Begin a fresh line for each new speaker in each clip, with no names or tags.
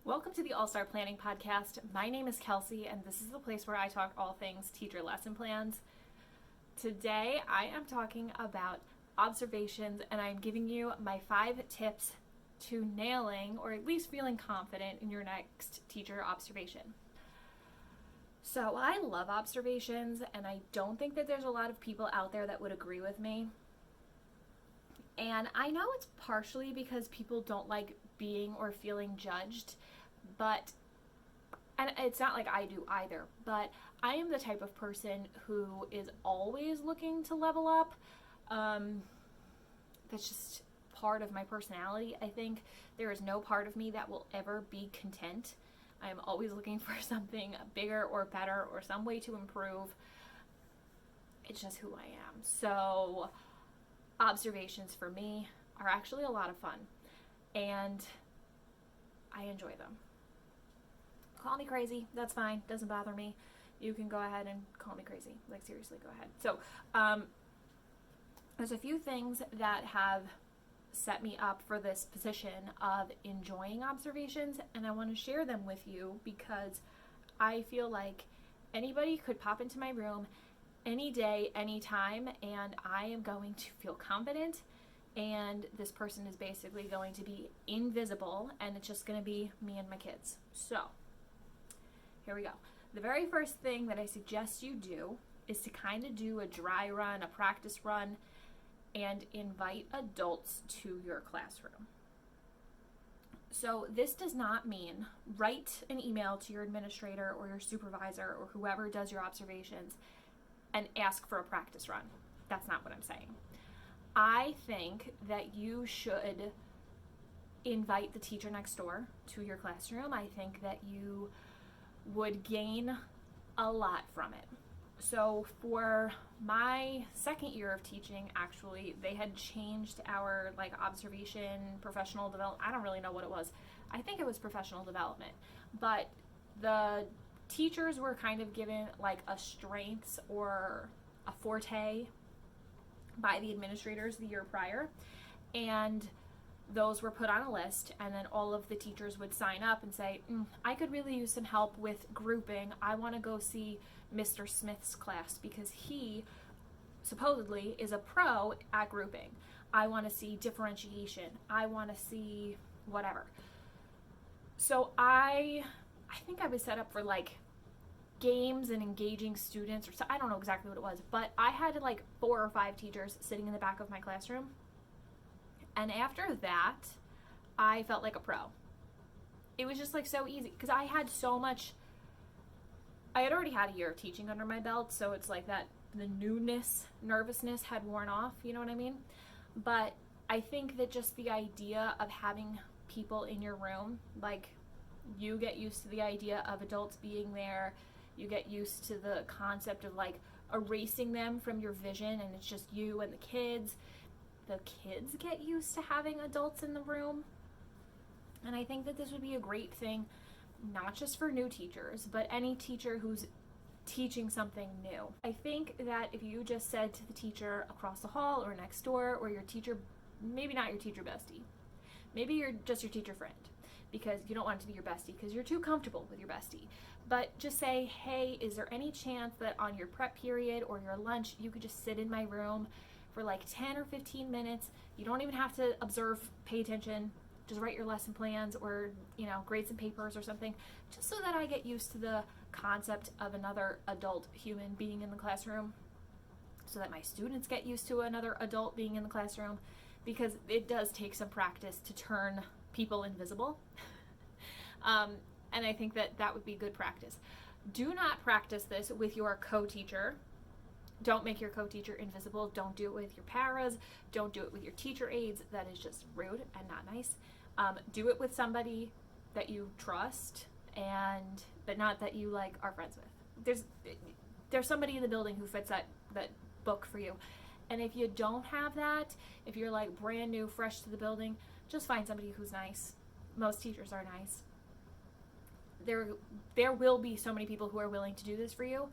Welcome to the All-Star Planning Podcast. My name is Kelsey, and this is the place where I talk all things teacher lesson plans. Today, I am talking about observations, and I'm giving you my 5 tips to nailing, or at least feeling confident in your next teacher observation. So, I love observations, and I don't think that there's a lot of people out there that would agree with me. And I know it's partially because people don't like being or feeling judged, and it's not like I do either, but I am the type of person who is always looking to level up. That's just part of my personality. I think there is no part of me that will ever be content. I am always looking for something bigger or better or some way to improve. It's just who I am. So observations for me are actually a lot of fun, and I enjoy them. Call me crazy, that's fine, doesn't bother me. You can go ahead and call me crazy, like seriously, go ahead. So there's a few things that have set me up for this position of enjoying observations, and I want to share them with you because I feel like anybody could pop into my room any day, anytime, and I am going to feel confident, and this person is basically going to be invisible, and it's just going to be me and my kids. So here we go. The very first thing that I suggest you do is to kind of do a dry run, a practice run, and invite adults to your classroom. So this does not mean write an email to your administrator or your supervisor or whoever does your observations and ask for a practice run. That's not what I'm saying. I think that you should invite the teacher next door to your classroom. I think that you would gain a lot from it. So for my second year of teaching, actually, they had changed our observation, professional development. I don't really know what it was. I think it was professional development. But the teachers were kind of given a strengths or a forte by the administrators the year prior, and those were put on a list, and then all of the teachers would sign up and say, I could really use some help with grouping. I want to go see Mr. Smith's class because he supposedly is a pro at grouping. I want to see differentiation. I want to see whatever. So I think I was set up for games and engaging students, or so, I don't know exactly what it was, but I had 4 or 5 teachers sitting in the back of my classroom. And after that, I felt like a pro. It was just so easy because I had so much. I had already had a year of teaching under my belt, so it's that the nervousness had worn off, you know what I mean? But I think that just the idea of having people in your room, you get used to the idea of adults being there, you get used to the concept of erasing them from your vision and it's just you and the kids. The kids get used to having adults in the room. And I think that this would be a great thing, not just for new teachers, but any teacher who's teaching something new. I think that if you just said to the teacher across the hall or next door, or your teacher, maybe not your teacher bestie, maybe you're just your teacher friend, because you don't want it to be your bestie because you're too comfortable with your bestie. But just say, hey, is there any chance that on your prep period or your lunch, you could just sit in my room for 10 or 15 minutes. You don't even have to observe, pay attention, just write your lesson plans or, grade some papers or something, just so that I get used to the concept of another adult human being in the classroom, so that my students get used to another adult being in the classroom, because it does take some practice to turn people invisible. And I think that would be good practice. Do not practice this with your co-teacher. Don't make your co-teacher invisible. Don't do it with your paras. Don't do it with your teacher aides. That is just rude and not nice. Do it with somebody that you trust, but not that you are friends with. There's somebody in the building who fits that book for you. And if you don't have that, if you're brand new, fresh to the building, just find somebody who's nice. Most teachers are nice. There will be so many people who are willing to do this for you.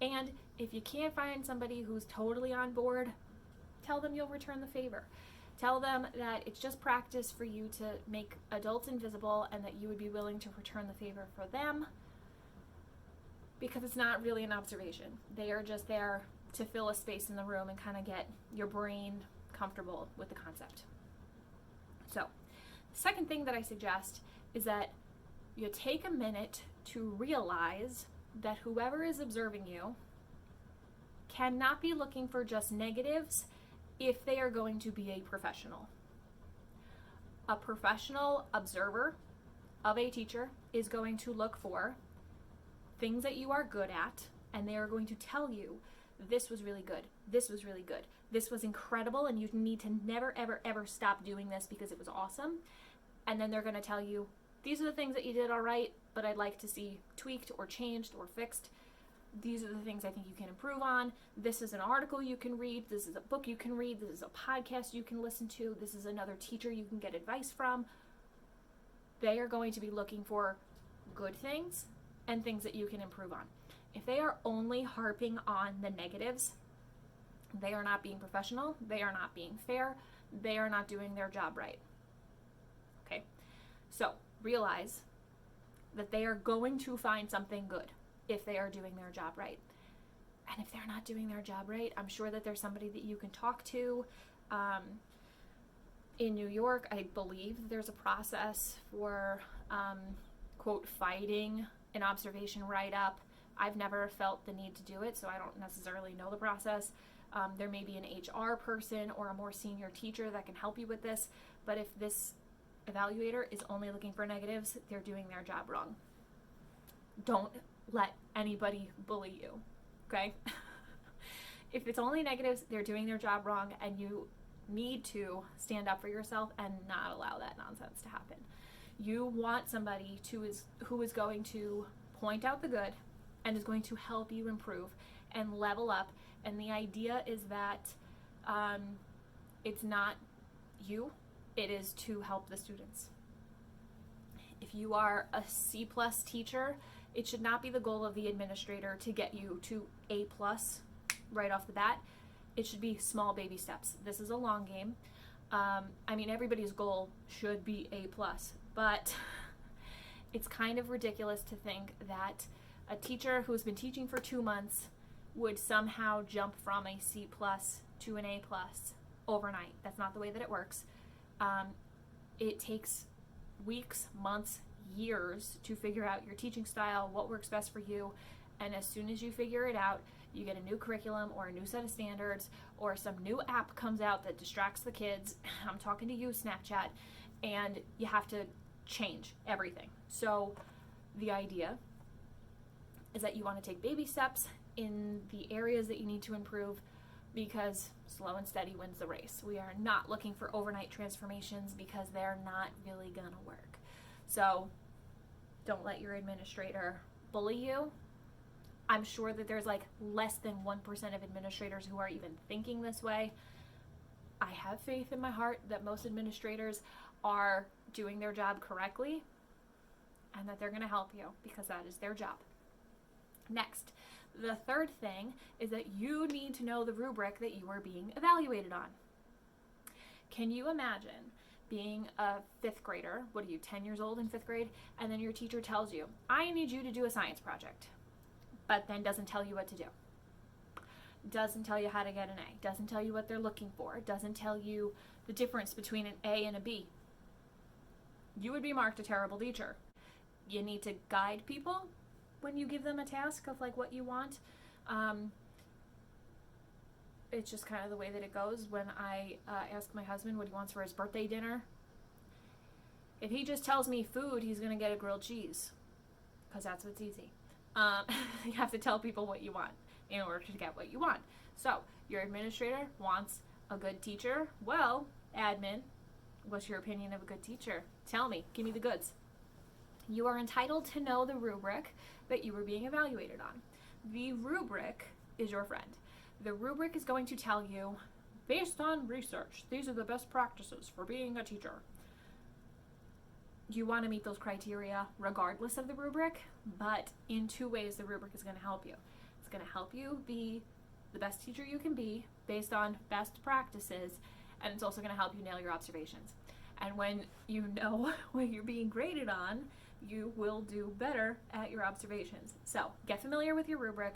And if you can't find somebody who's totally on board, tell them you'll return the favor. Tell them that it's just practice for you to make adults invisible and that you would be willing to return the favor for them, because it's not really an observation. They are just there to fill a space in the room and kind of get your brain comfortable with the concept. So, the second thing that I suggest is that you take a minute to realize that whoever is observing you cannot be looking for just negatives if they are going to be a professional. A professional observer of a teacher is going to look for things that you are good at, and they are going to tell you, this was really good, this was really good, this was incredible, and you need to never, ever, ever stop doing this because it was awesome. And then they're going to tell you, these are the things that you did all right, but I'd like to see tweaked or changed or fixed. These are the things I think you can improve on. This is an article you can read. This is a book you can read. This is a podcast you can listen to. This is another teacher you can get advice from. They are going to be looking for good things and things that you can improve on. If they are only harping on the negatives, they are not being professional. They are not being fair. They are not doing their job right. Okay? So realize that they are going to find something good if they are doing their job right. And if they're not doing their job right, I'm sure that there's somebody that you can talk to. In New York, I believe there's a process for, quote, fighting an observation write-up. I've never felt the need to do it, so I don't necessarily know the process. There may be an HR person or a more senior teacher that can help you with this, but if this evaluator is only looking for negatives, they're doing their job wrong. Don't let anybody bully you, okay? If it's only negatives, they're doing their job wrong, and you need to stand up for yourself and not allow that nonsense to happen. You want somebody who is going to point out the good and is going to help you improve and level up. And the idea is that it's not you, it is to help the students. If you are a C+ teacher, it should not be the goal of the administrator to get you to A+ right off the bat. It should be small baby steps. This is a long game. I mean, everybody's goal should be A+, but it's kind of ridiculous to think that a teacher who's been teaching for 2 months would somehow jump from a C+ to an A+ overnight. That's not the way that it works. It takes weeks, months, years to figure out your teaching style, what works best for you, and as soon as you figure it out, you get a new curriculum or a new set of standards, or some new app comes out that distracts the kids. I'm talking to you, Snapchat, and you have to change everything. So the idea is that you want to take baby steps in the areas that you need to improve, because slow and steady wins the race. We are not looking for overnight transformations because they're not really gonna work. So don't let your administrator bully you. I'm sure that there's like less than 1% of administrators who are even thinking this way. I have faith in my heart that most administrators are doing their job correctly and that they're going to help you because that is their job. Next, the third thing is that you need to know the rubric that you are being evaluated on. Can you imagine being a 5th grader, 10 years old in 5th grade, and then your teacher tells you, I need you to do a science project, but then doesn't tell you what to do. Doesn't tell you how to get an A. Doesn't tell you what they're looking for. Doesn't tell you the difference between an A and a B. You would be marked a terrible teacher. You need to guide people when you give them a task of like what you want. It's just kind of the way that it goes. When I ask my husband what he wants for his birthday dinner, if he just tells me food, he's going to get a grilled cheese because that's what's easy. You have to tell people what you want in order to get what you want. So your administrator wants a good teacher. Well, admin, what's your opinion of a good teacher? Tell me. Give me the goods. You are entitled to know the rubric that you were being evaluated on. The rubric is your friend. The rubric is going to tell you, based on research, these are the best practices for being a teacher. You want to meet those criteria regardless of the rubric, but in 2 ways the rubric is going to help you. It's going to help you be the best teacher you can be based on best practices, and it's also going to help you nail your observations. And when you know what you're being graded on, you will do better at your observations. So get familiar with your rubric.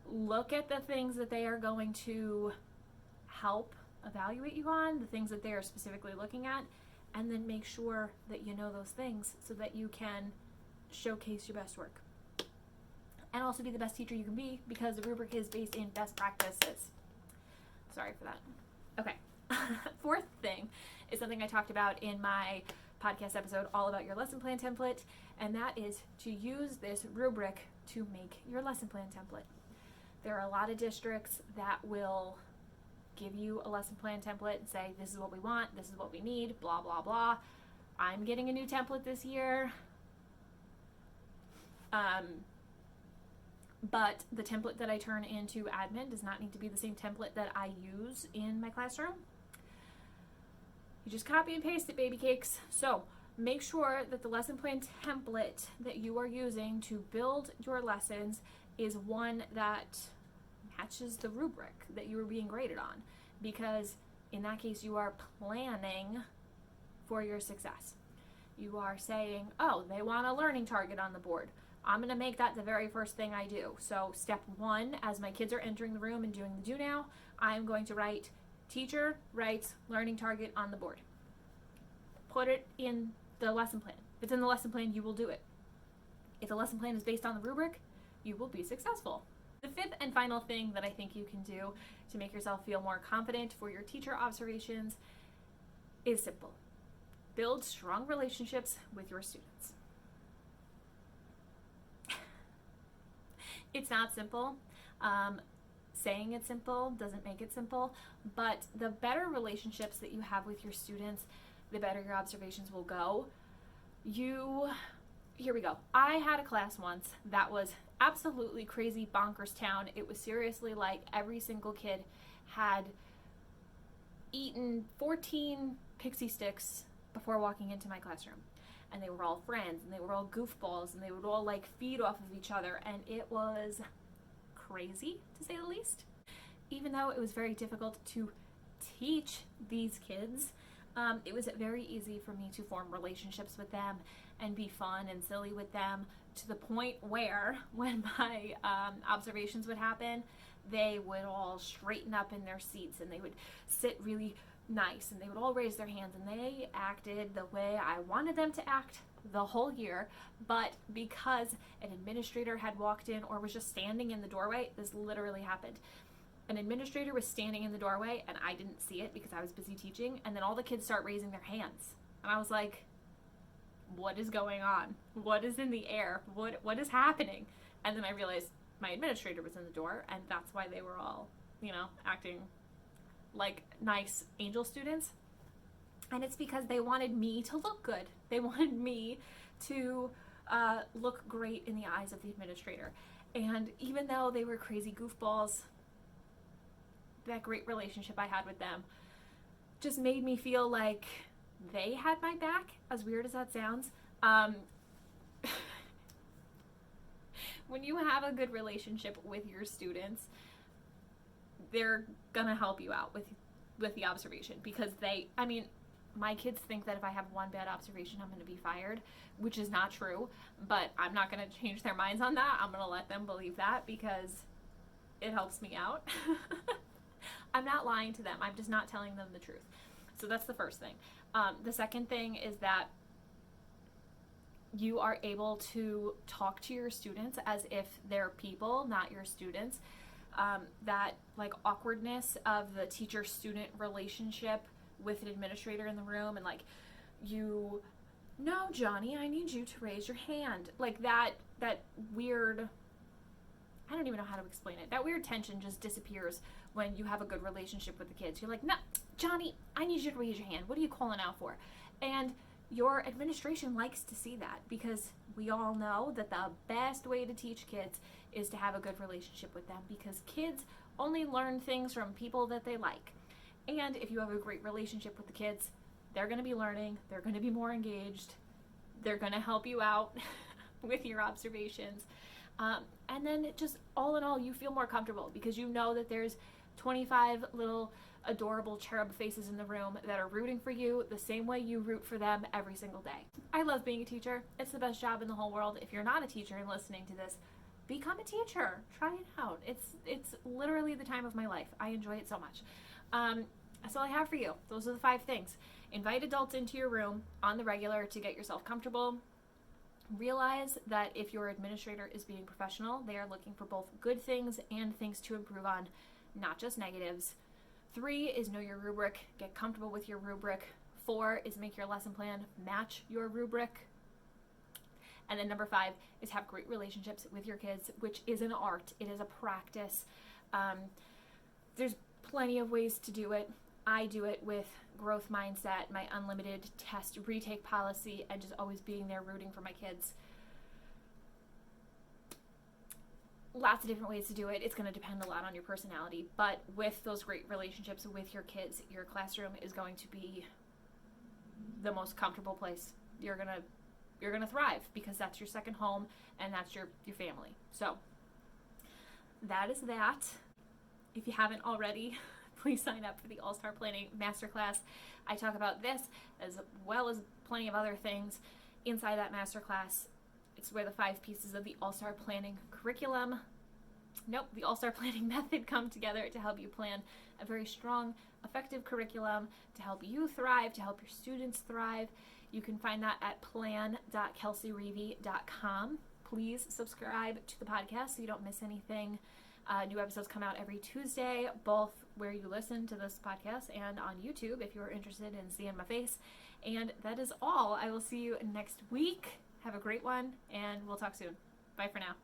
Look at the things that they are going to help evaluate you on, the things that they are specifically looking at, and then make sure that you know those things so that you can showcase your best work. And also be the best teacher you can be, because the rubric is based in best practices. Sorry for that. Okay. Fourth thing is something I talked about in my podcast episode all about your lesson plan template, and that is to use this rubric to make your lesson plan template. There are a lot of districts that will give you a lesson plan template and say, this is what we want, this is what we need, blah, blah, blah. I'm getting a new template this year. But the template that I turn into admin does not need to be the same template that I use in my classroom. You just copy and paste it, baby cakes. So make sure that the lesson plan template that you are using to build your lessons is one that matches the rubric that you are being graded on, because in that case you are planning for your success. You are saying, oh, they want a learning target on the board. I'm going to make that the very first thing I do. So step one, as my kids are entering the room and doing the do now, I'm going to write, teacher writes learning target on the board. Put it in the lesson plan. If it's in the lesson plan, you will do it. If the lesson plan is based on the rubric, you will be successful. The fifth and final thing that I think you can do to make yourself feel more confident for your teacher observations is simple. Build strong relationships with your students. It's not simple. Saying it's simple doesn't make it simple, but the better relationships that you have with your students, the better your observations will go. Here we go. I had a class once that was absolutely crazy bonkers town. It was seriously like every single kid had eaten 14 pixie sticks before walking into my classroom. And they were all friends, and they were all goofballs, and they would all like feed off of each other, and it was crazy, to say the least. Even though it was very difficult to teach these kids, it was very easy for me to form relationships with them and be fun and silly with them, to the point where when my observations would happen, they would all straighten up in their seats, and they would sit really nice, and they would all raise their hands, and they acted the way I wanted them to act the whole year. But because an administrator had walked in or was just standing in the doorway, this literally happened. An administrator was standing in the doorway, and I didn't see it because I was busy teaching, and then all the kids start raising their hands, and I was like, what is going on? What is in the air? What is happening? And then I realized my administrator was in the door, and that's why they were all, acting like nice angel students. And it's because they wanted me to look good. They wanted me to look great in the eyes of the administrator. And even though they were crazy goofballs, that great relationship I had with them just made me feel like they had my back, as weird as that sounds. When you have a good relationship with your students, they're gonna help you out with the observation, because my kids think that if I have one bad observation, I'm gonna be fired, which is not true, but I'm not gonna change their minds on that. I'm gonna let them believe that because it helps me out. I'm not lying to them. I'm just not telling them the truth. So that's the first thing. The second thing is that you are able to talk to your students as if they're people, not your students. That like awkwardness of the teacher-student relationship with an administrator in the room, and like, no, Johnny, I need you to raise your hand. Like that weird, I don't even know how to explain it. That weird tension just disappears when you have a good relationship with the kids. You're like, no, Johnny, I need you to raise your hand. What are you calling out for? And your administration likes to see that, because we all know that the best way to teach kids is to have a good relationship with them, because kids only learn things from people that they like. And if you have a great relationship with the kids, they're going to be learning, they're going to be more engaged, they're going to help you out with your observations. And then just all in all, you feel more comfortable because you know that there's 25 little adorable cherub faces in the room that are rooting for you the same way you root for them every single day. I love being a teacher. It's the best job in the whole world. If you're not a teacher and listening to this, become a teacher. Try it out. It's literally the time of my life. I enjoy it so much. That's all I have for you. Those are the 5 things. Invite adults into your room on the regular to get yourself comfortable. Realize that if your administrator is being professional, they are looking for both good things and things to improve on, not just negatives. 3 is know your rubric. Get comfortable with your rubric. 4 is make your lesson plan match your rubric. And then number 5 is have great relationships with your kids, which is an art. It is a practice. There's plenty of ways to do it. I do it with growth mindset, my unlimited test retake policy, and just always being there rooting for my kids. Lots of different ways to do it. It's going to depend a lot on your personality, but with those great relationships with your kids, your classroom is going to be the most comfortable place. You're gonna thrive because that's your second home and that's your family. So that is that. If you haven't already, please sign up for the All-Star Planning Masterclass. I talk about this as well as plenty of other things inside that masterclass. It's where the 5 pieces of the All-Star Planning curriculum, the All-Star Planning method come together to help you plan a very strong, effective curriculum to help you thrive, to help your students thrive. You can find that at plan.kelseyreevy.com. Please subscribe to the podcast so you don't miss anything. New episodes come out every Tuesday, both where you listen to this podcast and on YouTube if you're interested in seeing my face. And that is all. I will see you next week. Have a great one, and we'll talk soon. Bye for now.